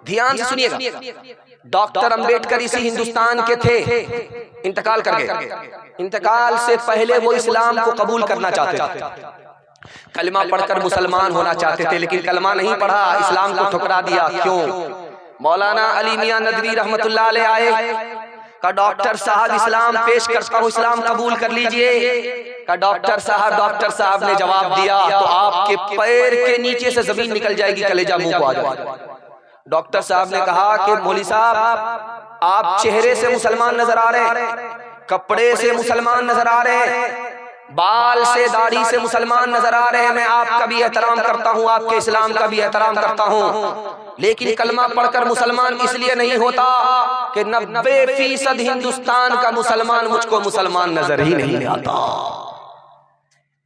ध्यान से सुनिएगा। डॉक्टर अंबेडकर इसी हिंदुस्तान के थे, इंतकाल कर गए। इंतकाल से पहले वो इस्लाम को कबूल करना चाहते थे, कलमा पढ़कर मुसलमान होना चाहते थे, लेकिन कलमा नहीं पढ़ा, इस्लाम को ठुकरा दिया। क्यों? मौलाना अली मियां नदवी रहमतुल्लाह अलैह आए, का डॉक्टर साहब इस्लाम पेश करता हूँ, इस्लाम कबूल कर लीजिए। का डॉक्टर साहब ने जवाब दिया तो आपके पैर के नीचे से जमीन निकल जाएगी, कलेजा मुंह को आ जाएगा। डॉक्टर साहब ने कहा कि मौलवी साहब, आप चेहरे से मुसलमान नजर आ रहे हैं, कपड़े से मुसलमान नजर आ रहे हैं, बाल से दाढ़ी से मुसलमान नजर आ रहे हैं, मैं आपका भी एहतराम करता हूँ, आपके इस्लाम का भी एहतराम करता हूँ, लेकिन कलमा पढ़कर मुसलमान इसलिए नहीं होता कि 90% हिंदुस्तान का मुसलमान मुझको मुसलमान नजर ही नहीं आता।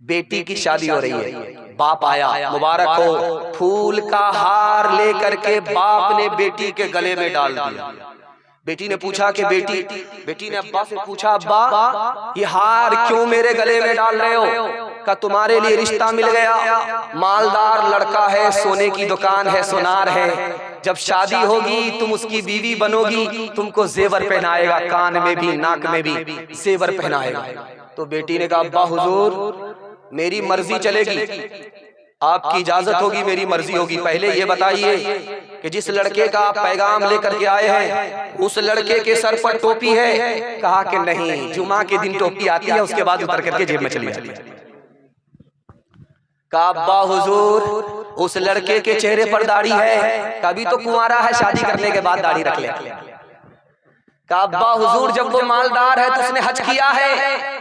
बेटी की शादी हो रही है, बाप आया, मुबारक हो, फूल का हार लेकर के बाप ने बेटी के गले में डाल दिया। बेटी ने पूछा कि बेटी ने अब्बा से पूछा, अब्बा ये हार क्यों मेरे गले में डाल रहे हो? का तुम्हारे लिए रिश्ता मिल गया, मालदार लड़का है, सोने की दुकान है, सोनार है, जब शादी होगी तुम उसकी बीवी बनोगी, तुमको जेवर पहनाएगा, कान में भी नाक में भी जेवर पहनाएगा। तो बेटी ने कहा, अब्बा हुजूर मेरी मर्जी चलेगी, आपकी इजाजत होगी, मेरी मर्जी होगी। पहले ये बताइए कि जिस लड़के का आप पैगाम लेकर के आए हैं उस लड़के के सर पर टोपी है? कहा कि नहीं, जुमा के दिन टोपी आती है, उसके बाद उतर करके जेब में चली जाती है। कहा, अब्बा हुजूर उस लड़के के चेहरे पर दाढ़ी है? कभी तो कुंवारा है, शादी करने के बाद दाढ़ी रख ले। कहा, अब्बा हुजूर जब वो मालदार है तो उसने हज किया है?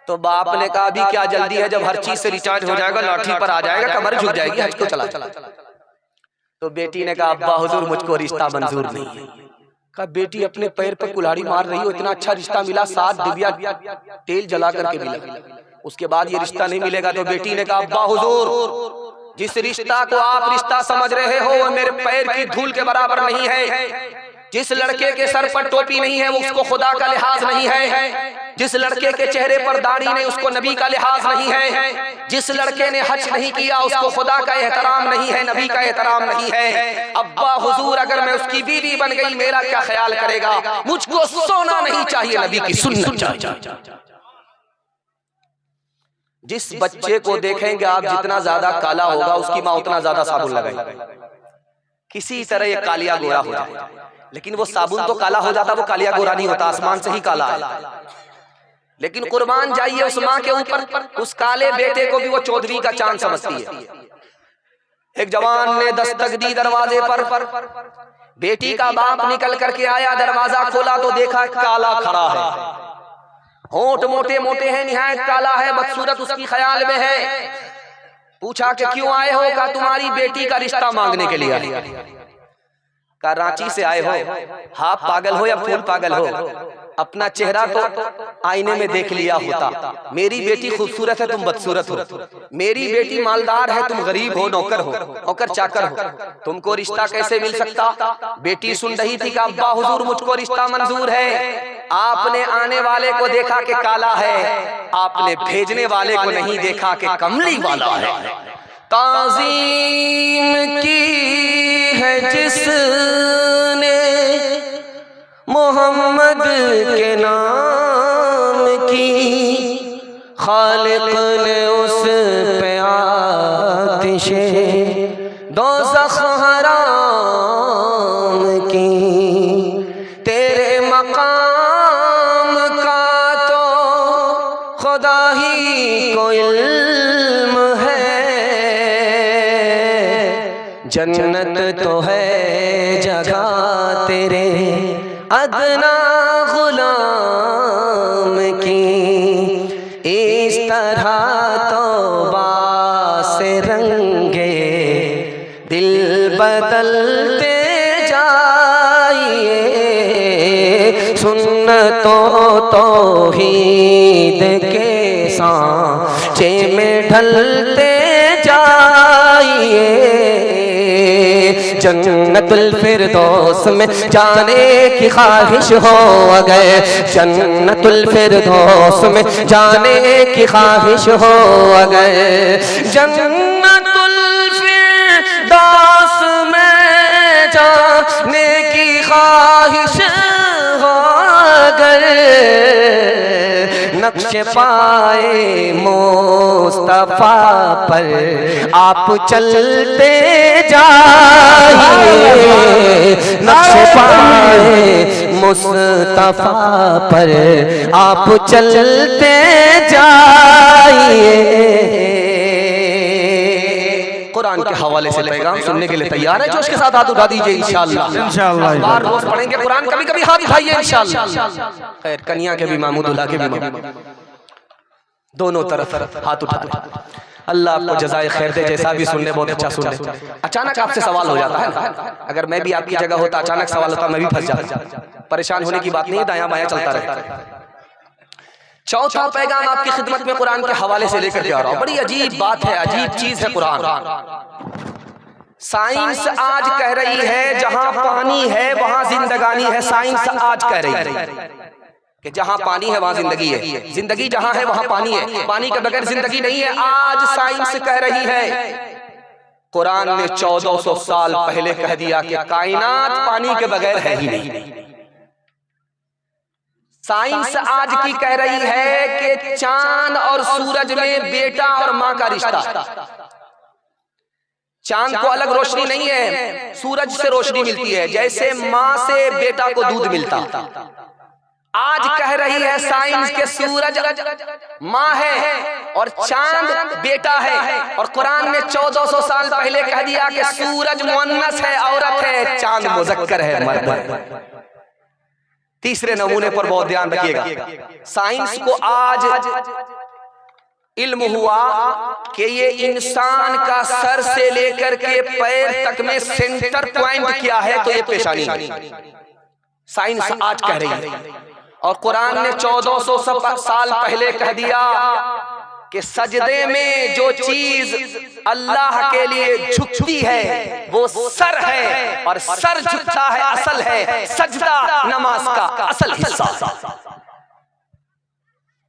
तो बाप ने कहा, अभी क्या जल्दी है, जब हर चीज से रिचार्ज हो जाएगा, लाठी पर आ जाएगा, कमर झुक जाएगी, हज को चला। तो बेटी ने कहा, अब्बा हुजूर मुझको रिश्ता मंजूर नहीं है। कहा, बेटी अपने पैर पर कुल्हाड़ी मार रही हो, इतना अच्छा रिश्ता मिला, 7 डिबिया तेल जला करके मिला, उसके बाद ये रिश्ता नहीं मिलेगा। तो बेटी ने कहा, अब्बा हुजूर जिस रिश्ता को आप रिश्ता समझ रहे हो वो मेरे पैर की धूल के बराबर नहीं है। जिस लड़के के सर पर टोपी नहीं है वो उसको खुदा का लिहाज नहीं है, जिस लड़के के चेहरे पर दाढ़ी नहीं उसको नबी का लिहाज नहीं है, जिस लड़के ने हज नहीं किया उसको खुदा का एहतराम नहीं है, नबी का एहतराम नहीं है। अब्बा हुजूर अगर मैं उसकी बीवी बन गई मेरा क्या ख्याल करेगा? मुझको सोना नहीं चाहिए, नबी की सुन्नत चाहिए। जिस बच्चे को देखेंगे आप जितना ज्यादा काला होगा उसकी माँ उतना ज्यादा साबुन लगाएगी, किसी तरह ये कालिया गोरा हो जाए, लेकिन वो साबुन तो काला हो जाता, वो कालिया गोरा नहीं होता, आसमान से ही काला है। लेकिन कुर्बान जाइए उस माँ के ऊपर, उस काले बेटे को भी वो चौधरी का चांद समझती है। एक जवान ने दस्तक दी दरवाजे पर, बेटी का बाप निकल करके आया, दरवाजा खोला तो देखा काला खड़ा है, होंठ मोटे मोटे हैं, निहायत काला है, बदसूरत उसकी ख्याल में है। पूछा कि क्यों आए हो? कहा तुम्हारी बेटी का रिश्ता मांगने के लिए आए। कहा रांची से आए हो? हाफ पागल हो या फुल पागल हो? अपना चेहरा तो आईने में देख लिया होता। मेरी बेटी खूबसूरत है, तुम बदसूरत हो। मेरी बेटी मालदार है, तुम गरीब हो, नौकर हो, नौकर चाकर हो, तुमको रिश्ता कैसे मिल सकता? बेटी सुन रही थी कि अब्बा हुजूर मुझको रिश्ता मंजूर है। आपने आने वाले को देखा कि काला है, आपने भेजने वाले को नहीं देखा कि कमली वाला है। ताज़ीम की है जिसने मोहम्मद के नाम की, खालिक ने उस पे आतिशे दोज़ख हराम की। तेरे मकाम का तो खुदा ही को इल्म है, जन्नत तो है जगह तेरे अदना गुलाम की। इस तरह तौबा से रंगे दिल बदलते जाइए, सुन्नतों तौहीद के सांचे में ढलते जाइए। जन्नतुल फिरदौस में जाने की ख्वाहिश हो अगर, जन्नतुल फिरदौस में जाने की ख्वाहिश हो अगर, जन्नतुल फिरदौस में जाने की ख्वाहिश हो अगर, नक्श पाए मुस्तफा पर आप चलते जाइए, नक्श पाए मुस्तफा पर आप चलते जाइए। कुरान के हवाले से पैगाम सुनने के लिए तैयार है? जोश के साथ हाथ उठा दीजिए इंशाअल्लाह। इंशाअल्लाह बार रोज पढ़ेंगे कुरान, कभी कभी हाथ उठाइए इंशाअल्लाह। खैर, कन्या के भी मामू, दूल्हा के भी मामू, दोनों तरफ हाथ उठा लें। अल्लाह आपको जज़ाए खैर दे। जैसा भी सुनने बहुत अच्छा सुन रहे। अचानक आपसे सवाल हो जाता है, अगर मैं भी आपकी जगह होता, अचानक सवाल होता, मैं भी फंस जाता। परेशान होने की बात नहीं है, दायां बायां चलता रहता है। चौथा पैगाम आपकी खिदमत में कुरान के हवाले से लेकर के आ रहा हूं। बड़ी अजीब बात है, अजीब चीज है कुरान। साइंस आज कह रही है जहां पानी है वहां जिंदगानी है। साइंस आज कह रही है कि जहां पानी है वहां जिंदगी है, जिंदगी जहां है वहां पानी है, पानी के बगैर जिंदगी नहीं है। आज साइंस कह रही है। कुरान ने 1400 साल पहले कह दिया कि कायनात पानी के बगैर है ही नहीं। साइंस आज की कह रही है कि चांद और सूरज में बेटा और मां का रिश्ता। चांद को अलग रोशनी नहीं है, सूरज से रोशनी मिलती है, जैसे मां से बेटा को दूध मिलता। आज कह रही है साइंस के सूरज मां है और चांद बेटा है। और कुरान ने 1400 साल पहले कह दिया कि सूरज मुअन्नस है, औरत है, चांद मुज़क्कर है, मर्द है। तीसरे नमूने पर बहुत ध्यान रखिएगा। साइंस को आज इल्म हुआ कि ये इंसान का सर से लेकर के पैर तक में सेंटर पॉइंट क्या है, तो ये पेशानी है। साइंस आज कह रही है। और कुरान ने 1400 साल पहले कह दिया कि सजदे में जो चीज अल्लाह के लिए झुकती है वो सर है, और सर झुकता है असल है सजदा नमाज का असल हिस्सा।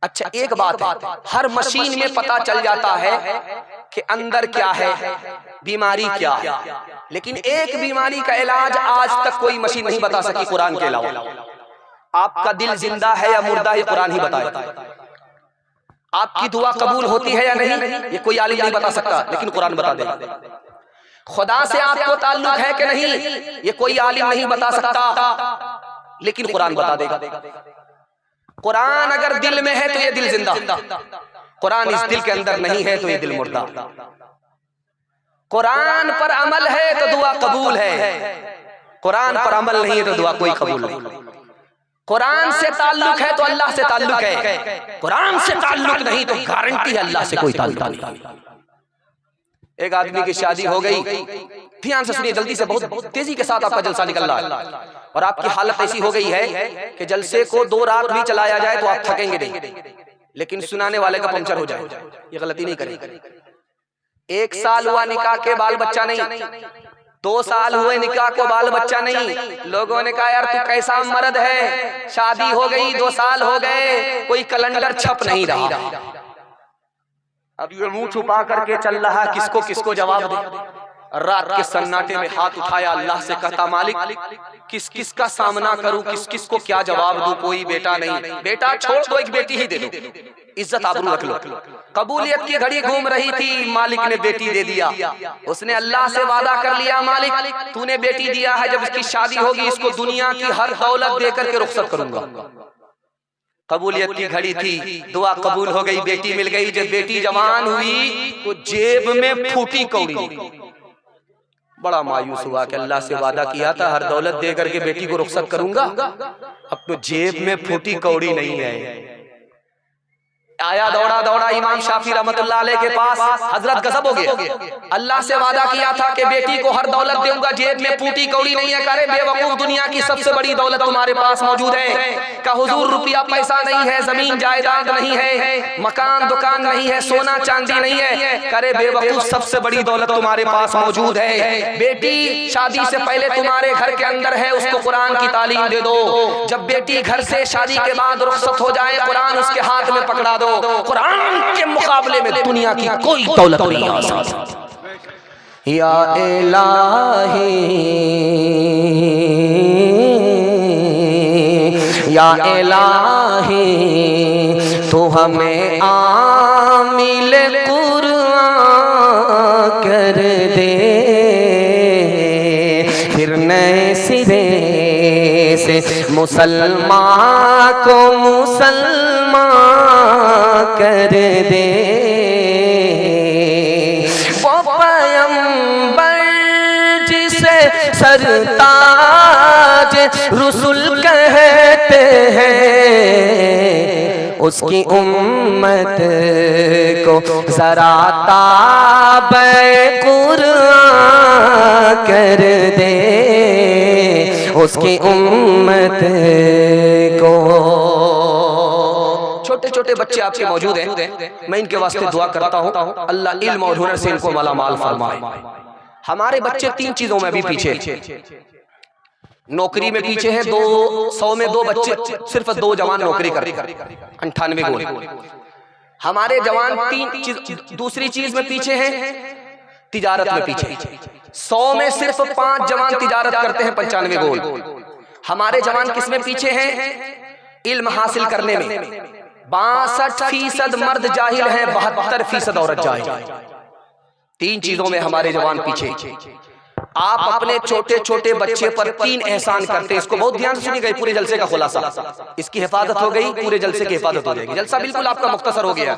अच्छा, एक बात है, हर मशीन में पता चल जाता है कि अंदर क्या है, बीमारी क्या है, लेकिन एक बीमारी का इलाज आज तक कोई मशीन नहीं बता सकी कुरान के अलावा। आपका दिल जिंदा है या मुर्दा, ये कुरान ही बताएगा। आपकी दुआ कबूल होती है या नहीं, ये कोई आलिम नहीं बता सकता, लेकिन कुरान बता देगा। खुदा से आपको ताल्लुक है कि नहीं, ये कोई आलिम नहीं बता सकता, लेकिन कुरान बता देगा। कुरान अगर दिल में है तो ये दिल जिंदा, कुरान इस दिल के अंदर नहीं है तो ये दिल मुर्दा। कुरान पर अमल है तो दुआ कबूल है, कुरान पर अमल नहीं है तो दुआ कोई कबूल नहीं। कुरान से ताल्लुक है तो अल्लाह से ताल्लुक है, कुरान से ताल्लुक नहीं तो गारंटी है अल्लाह से कोई ताल्लुक नहीं। एक आदमी की शादी हो गई, ध्यान से सुनिए, जल्दी से, बहुत तेजी के साथ आपका जलसा निकल रहा है, और आपकी हालत ऐसी हो गई है कि जलसे को 2 रात भी चलाया जाए तो आप थकेंगे नहीं, लेकिन सुनाने वाले का पंचर हो जाए, ये गलती नहीं करेंगे। 1 साल हुआ निकाह के बाल बच्चा नहीं, 2 साल हुए निकाह को बाल बच्चा नहीं। लोगों ने कहा यार तू कैसा मर्द है, शादी हो गई 2 साल हो गए, कोई कैलेंडर छप नहीं रहा। अब ये मुंह छुपा करके चल रहा, किसको किसको जवाब दे। रात के सन्नाटे में हाथ उठाया, अल्लाह से कहता मालिक किस किस का सामना करूं, किस किस को क्या जवाब दूं। कोई बेटा नहीं, बेटा छोड़ दो, एक बेटी ही दे दो, इज्जत आबरू रख लो। कबूलियत की घड़ी घूम रही थी, मालिक ने बेटी दे दिया। उसने अल्लाह से वादा कर लिया, मालिक तूने बेटी दिया है, जब इसकी शादी होगी इसको दुनिया की हर दौलत देकर के रुखसत करूंगा। कबूलियत की घड़ी थी, दुआ कबूल हो गई, बेटी मिल गई। जब बेटी जवान हुई तो जेब में फूटी कौड़ी। बड़ा मायूस हुआ कि अल्लाह से वादा किया था हर दौलत दे करके बेटी को रुखसत करूंगा, अब तो जेब में फूटी कौड़ी नहीं है। आया दौड़ा दौड़ा इमाम शाफी रहमतुल्लाह अलैह के पास, हजरत गजब हो गया, अल्लाह से वादा किया था कि बेटी को हर दौलत दूंगा, जेब में फूटी कौड़ी नहीं है। करे बेवकूफ, दुनिया की सबसे बड़ी दौलत तुम्हारे पास मौजूद है। का हुजूर रुपया पैसा नहीं है, जमीन जायदाद नहीं है, मकान दुकान नहीं है, सोना चांदी नहीं है। करे बेवकूफ, सबसे बड़ी दौलत तुम्हारे पास मौजूद है। बेटी शादी से पहले तुम्हारे घर के अंदर है, उसको कुरान की तालीम दे दो। जब बेटी घर से शादी के बाद रुखसत हो जाए, कुरान उसके हाथ में पकड़ा दो। कुरान के मुकाबले में दुनिया की कोई दौलत नहीं आ सकती। या इलाही या इलाही तू हमें आमिल कुरान कर दे, फिर नए सिरे से मुसलमान को मुसलमान कर दे। वो पैगंबर जिसे सरताज रसूल कहते हैं, उसकी उम्मत को ज़रा ताबे कुरान कर दे, उसकी उम्मत को। छोटे छोटे बच्चे आपके मौजूद हैं, मैं इनके वास्ते दुआ करता हूँ अल्लाह इल्म और हुनर से इनको मालामाल फरमाए। हमारे बच्चे 3 चीजों में भी पीछे, नौकरी में पीछे है, 200 में 2 बच्चे, सिर्फ 2 जवान नौकरी करते, 98 गोल। हमारे जवान 3 चीज, दूसरी चीज में पीछे हैं, तिजारत में पीछे। 100 में सिर्फ 5 जवान तिजारत करते हैं, 95 गोल। हमारे जवान किस में पीछे हैं? इल्म हासिल करने में। 62% मर्द जाहिल हैं, 72% औरत जाहिल। 3 चीजों में हमारे जवान पीछे। आप अपने छोटे छोटे बच्चे पर 3 एहसान करते हैं, इसको बहुत ध्यान से सुनिएगा, पूरे जलसे का खुलासा। इसकी हिफाजत हो गई, पूरे जलसे की हिफाजत हो जाएगी। जलसा बिल्कुल आपका मुख्तसर हो गया।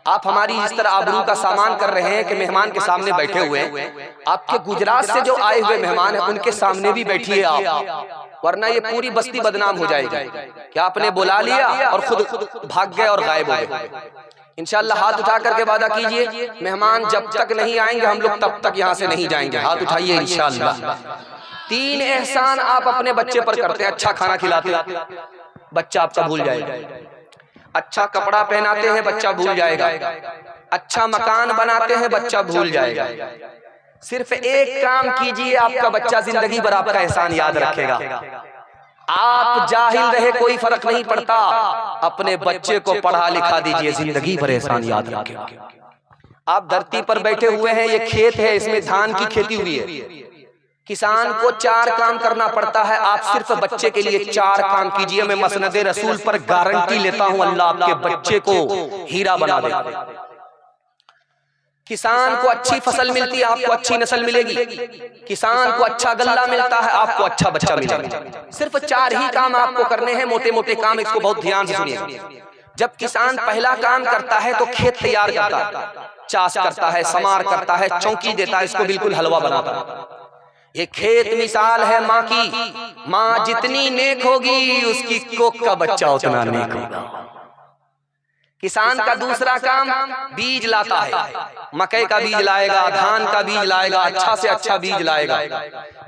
आप हमारी इस तरह आबरू का सामान कर रहे हैं कि मेहमान के सामने बैठे हुए हैं। आपके गुजरात से जो आए हुए मेहमान हैं उनके सामने भी बैठिए आप, वरना ये पूरी बस्ती बदनाम हो जाएगी कि आपने बुला लिया और खुद भाग गए और गायब हो गए। इंशाअल्लाह हाथ उठा करके वादा कीजिए, मेहमान जब तक नहीं आएंगे हम लोग तब तक यहाँ से नहीं जाएंगे। हाथ उठाइए इंशाअल्लाह। 3 एहसान आप अपने बच्चे पर करते हैं। अच्छा खाना खिलाते हैं, बच्चा आपका भूल जाएगा। अच्छा कपड़ा पहनाते हैं, बच्चा भूल जाएगा। अच्छा मकान बनाते हैं, बच्चा भूल जाएगा। सिर्फ एक काम कीजिए, आपका बच्चा जिंदगी भर आपका एहसान याद रखेगा। आप जाहिल रहे कोई फर्क नहीं पड़ता, अपने बच्चे को पढ़ा लिखा दीजिए, जिंदगी भर एहसान याद रखेगा। आप धरती पर बैठे हुए हैं, ये खेत है, इसमें धान की खेती हुई है। किसान को 4 काम करना पड़ता है, आप सिर्फ बच्चे के लिए 4 काम कीजिए। मैं मसनद रसूल पर गारंटी लेता हूं, अल्लाह आपके बच्चे को हीरा बना दे। किसान को अच्छी फसल मिलती है, आपको अच्छी नस्ल मिलेगी। किसान को अच्छा गल्ला मिलता है, आपको अच्छा बच्चा मिलेगा। सिर्फ 4 ही काम आपको करने हैं, मोटे मोटे काम। इसको बहुत ध्यान से सुनिए। जब किसान पहला काम करता है तो खेत तैयार करता है, चाष करता है, समार करता है, चौकी देता है, इसको बिल्कुल हलवा बनाता है। ये खेत मिसाल है माँ की। माँ जितनी नेक होगी उसकी कोख का बच्चा उतना नेक होगा। किसान का दूसरा काम बीज लाता है, मकई का बीज लाएगा, धान का बीज लाएगा, अच्छा से अच्छा बीज लाएगा।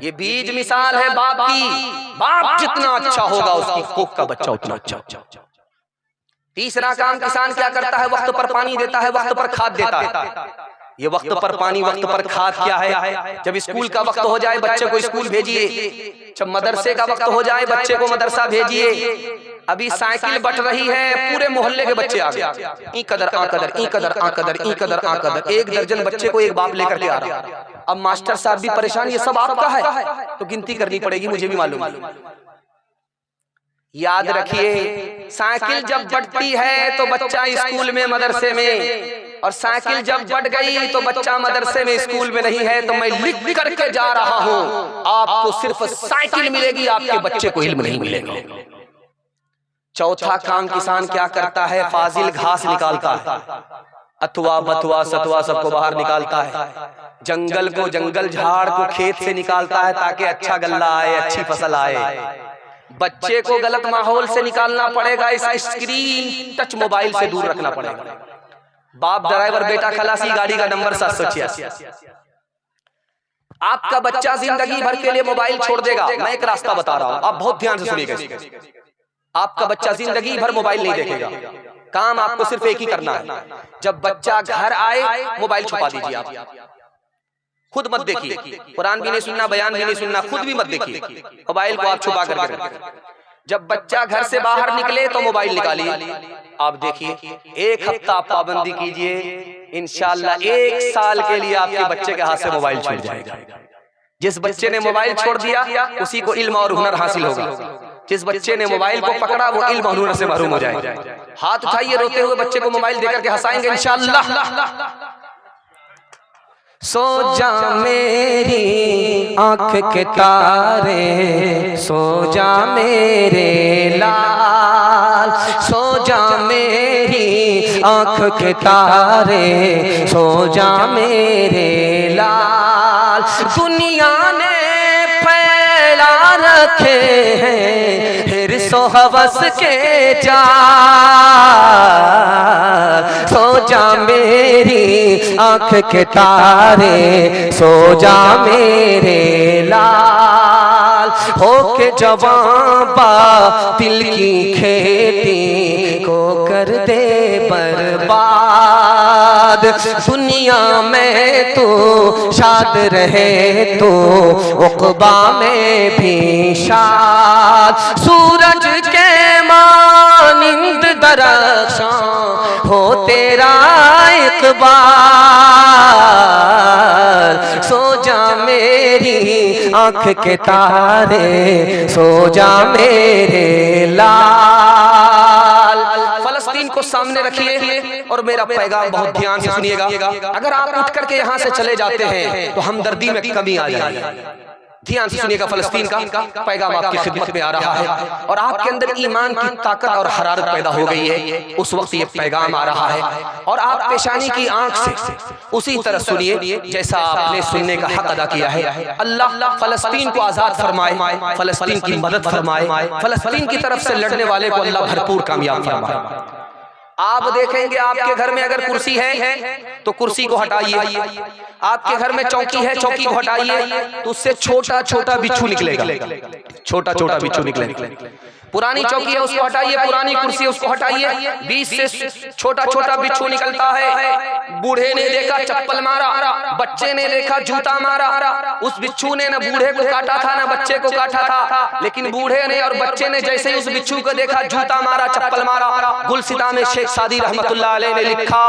ये बीज मिसाल है बाप की। बाप जितना अच्छा होगा उसकी कोख का बच्चा उतना अच्छा। तीसरा काम किसान क्या करता है? वक्त पर पानी देता है, वक्त पर खाद देता है। ये वक्त पर पानी, वक्त पर खाद क्या है? जब स्कूल का वक्त हो जाए बच्चे को स्कूल भेजिए, जब मदरसे का वक्त हो जाए बच्चे को मदरसा भेजिए। अभी साइकिल बट रही है, पूरे मोहल्ले के बच्चे आ गए, ई कदर आ कदर, ई कदर आ कदर, ई कदर आ कदर। 1 दर्जन बच्चे को एक बाप लेकर के आ रहा। अब मास्टर साहब भी परेशान, ये सब आपका है तो गिनती करनी पड़ेगी, मुझे भी मालूम। याद रखिए, साइकिल जब बढ़ती है तो बच्चा स्कूल में, मदरसे में, और साइकिल जब बढ़ गई तो बच्चा मदरसे में, स्कूल में नहीं है। तो मैं लिख करके जा रहा हूं, आपको सिर्फ साइकिल मिलेगी, आपके बच्चे को इल्म नहीं मिलेगा। चौथा काम किसान क्या करता है? फाजिल घास निकालता है, अथवा बथुआ सतुआ सबको बाहर निकालता है। जंगल को, जंगल झाड़ को खेत से निकालता है ताकि अच्छा गल्ला आए, अच्छी फसल आए। बच्चे को गलत माहौल से निकालना पड़ेगा, इस स्क्रीन टच मोबाइल से दूर रखना पड़ेगा। बाप ड्राइवर, बेटा खलासी, गाड़ी का नंबर 786। आपका बच्चा जिंदगी भर के लिए मोबाइल छोड़ देगा। मैं एक रास्ता बता रहा हूं, आप बहुत ध्यान से सुनिएगा। आपका बच्चा जिंदगी भर मोबाइल नहीं देखेगा। काम आपको सिर्फ एक ही करना है, जब बच्चा घर आए मोबाइल छुपा दीजिए। आप खुद मत देखिए, कुरान भी नहीं सुनना, बयान भी नहीं सुनना, खुद भी मत देखिए, मोबाइल को आप छुपा करके रखिए। जब बच्चा घर से बाहर निकले तो मोबाइल निकालिए, आप देखिए। 1 हफ्ता आप पाबंदी कीजिए, इंशाअल्लाह 1 साल के लिए आपके बच्चे के हाथ से मोबाइल छूट जाएगा। जिस बच्चे ने मोबाइल छोड़ दिया उसी को इल्म और हुनर हासिल होगा। जिस बच्चे ने मोबाइल को पकड़ा वो इल्म और हुनर से महरूम हो जाएगा। हाथ उठाइए, रोते हुए बच्चे को मोबाइल देकर के हंसाएंगे इंशाअल्लाह। सो जा मेरी आंख के तारे, सो जा मेरे लाल, सो जा मेरी आंख के तारे, सो जा मेरे लाल। दुनिया ने फैला रखे हैं हिर्स और हवस के जाल, सो जा मेरी आंख के तारे, सो जा मेरे लाल। होके जवां बातिल की खेती को कर दे बर्बाद। दुनिया में तो शाद रहे तो उक़बा में भी शाद। सूरज के मानिंद दरख्शां हो तेरा इक़बाल, सो जा मेरी आंख के तारे, सो जा मेरे लाल। फलस्तीन को सामने रखिए और मेरा पैगाम बहुत ध्यान से सुनिएगा। अगर आप उठ करके यहाँ से चले जाते हैं तो हमदर्दी में कमी आ जाएगी। ध्यान से सुनिएगा, फलस्तीन का पैगाम आपकी खिदमत में आ रहा है और आपके अंदर ईमान की ताकत और हरारत पैदा हो गई है। उस वक्त ये पैगाम आ रहा है और आप पेशानी की आंख से उसी तरह सुनिए जैसा आपने सुनने का हक अदा किया है। अल्लाह फलस्तीन को आजाद फरमाए, फलस्तीन की मदद फरमाए, फलस्तीन की तरफ से लड़ने वाले को अल्लाह भरपूर कामयाब फरमाए। आप देखेंगे आपके घर में अगर कुर्सी है तो कुर्सी को हटाइए, आपके घर में चौकी है चौकी को हटाइए, तो उससे छोटा छोटा बिच्छू निकलेगा, छोटा छोटा बिच्छू निकलेगा। पुरानी चौकी है उसको हटाइए, पुरानी कुर्सी है उसको हटाइए, बीच से छोटा छोटा बिच्छू निकलता है। बूढ़े ने देखा चप्पल मारा, बच्चे ने देखा जूता मारा। उस बिच्छू ने न बूढ़े को काटा था न बच्चे को काटा था, लेकिन बूढ़े ने और बच्चे ने जैसे ही उस बिच्छू को देखा जूता मारा, चप्पल मारा। गुलसिता में शेख सादी रहमतुल्लाह अलैह ने लिखा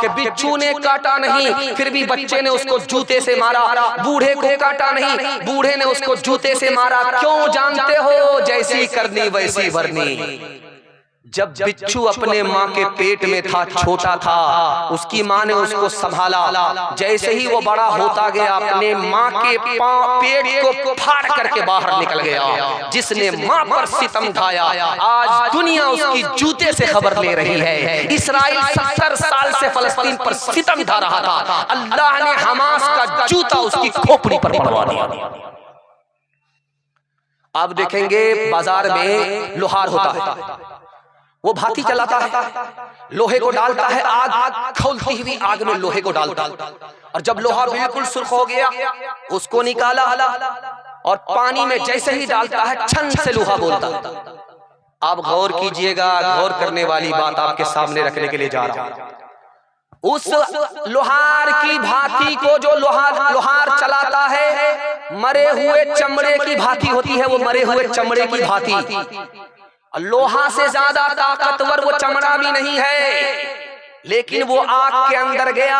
कि बिच्छू ने काटा नहीं, फिर भी बच्चे ने उसको जूते से मारा। बूढ़े को काटा नहीं, बूढ़े ने उसको जूते से मारा। क्यों जानते हो? जैसी करनी वैसी भरनी। जब बिच्छू अपने माँ के पेट में था, छोटा था, उसकी माँ ने उसको संभाला। जैसे ही वो बड़ा होता गया अपने माँ के पेट को फाड़ करके बाहर निकल गया। जिसने माँ पर सितम ढाया आज दुनिया उसकी जूते से खबर ले रही है। इस्राइल 70 साल से फलस्तीन पर सितम ढा रहा था, अल्लाह ने हमास का जूता उसकी खोपड़ी पर पड़वा दिया। आप देखेंगे बाजार में लोहार होता है, वो भाती चलाता है, लोहे को डालता है, आग खौलती हुई आग में लोहे को डालता है और जब लोहा बिल्कुल सुर्ख हो गया उसको निकाला और पानी में जैसे ही डालता है छन से लोहा बोलता है। आप गौर कीजिएगा, गौर करने वाली बात आपके सामने रखने के लिए जा रहा हूं। उस लोहार की भाती को जो लोहार चलाता है, मरे हुए चमड़े की भाती होती है, वो मरे हुए चमड़े की भाती। लोहा से ज्यादा ताकतवर वो चमड़ा भी नहीं है, लेकिन वो आग के अंदर गया,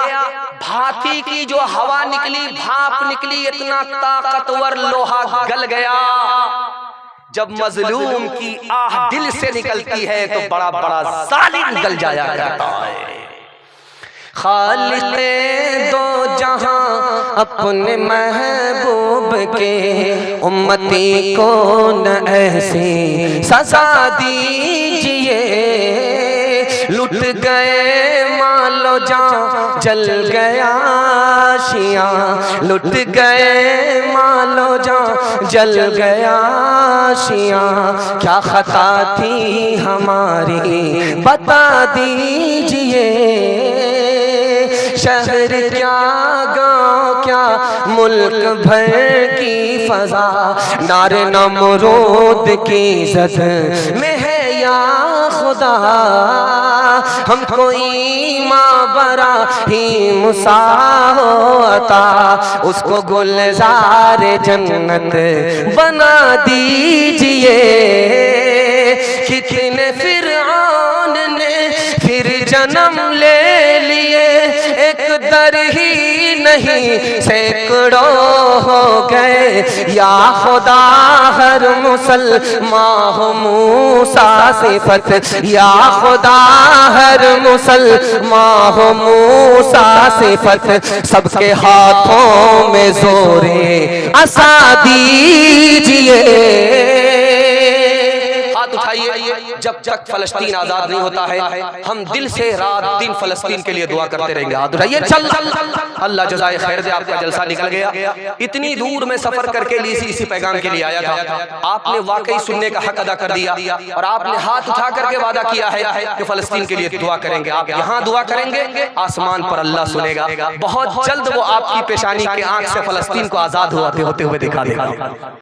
भाती की जो हवा निकली, भाप निकली, इतना ताकतवर लोहा गल गया। जब मजलूम की आह दिल से निकलती है तो बड़ा बड़ा जालिम गल जाया करता है। खालिक़े दो जहां अपने महबूब के उम्मती को न ऐसी सजा दीजिए। लुट गए मालो जान जल गया शिया, लुट गए मालो जान जल गया शिया। क्या खता थी हमारी बता दीजिए। शहर क्या गांव क्या मुल्क भर की फजा नारे नमरूद की इज्जत में है या खुदा। हमको ईमान बरा ही मुसा हो अता, उसको गुलजार जन्नत बना दीजिए। कितने फिरऔन ने फिर जन्म ले लिए, एक नहीं सैकड़ों हो गए, या खुदा हर मुसलमान हो मूसा से फत, या खुदा हर मुसलमान हो मूसा से फत, सबके हाथों में जोरे असा दीजिए। हाथ उठाइए। जब तक फलस्तीन आजाद नहीं होता है हम दिल से रात दिन फलस्तीन के लिए दुआ करते रहेंगे। हाथ उठाइए। चल अल्लाह जज़ाए खैर दे, आपका जलसा निकल गया। इतनी दूर में सफर करके इसी पैगाम के लिए आया था। आपने वाकई सुनने का हक अदा कर दिया और आपने हाथ उठा करके वादा किया है कि फलस्तीन के लिए दुआ करेंगे। आप यहाँ दुआ करेंगे, आसमान पर अल्लाह सुनेगा। बहुत जल्द वो आपकी पेशानी के आंख से फलस्तीन को आजाद होते हुए दिखा देगा।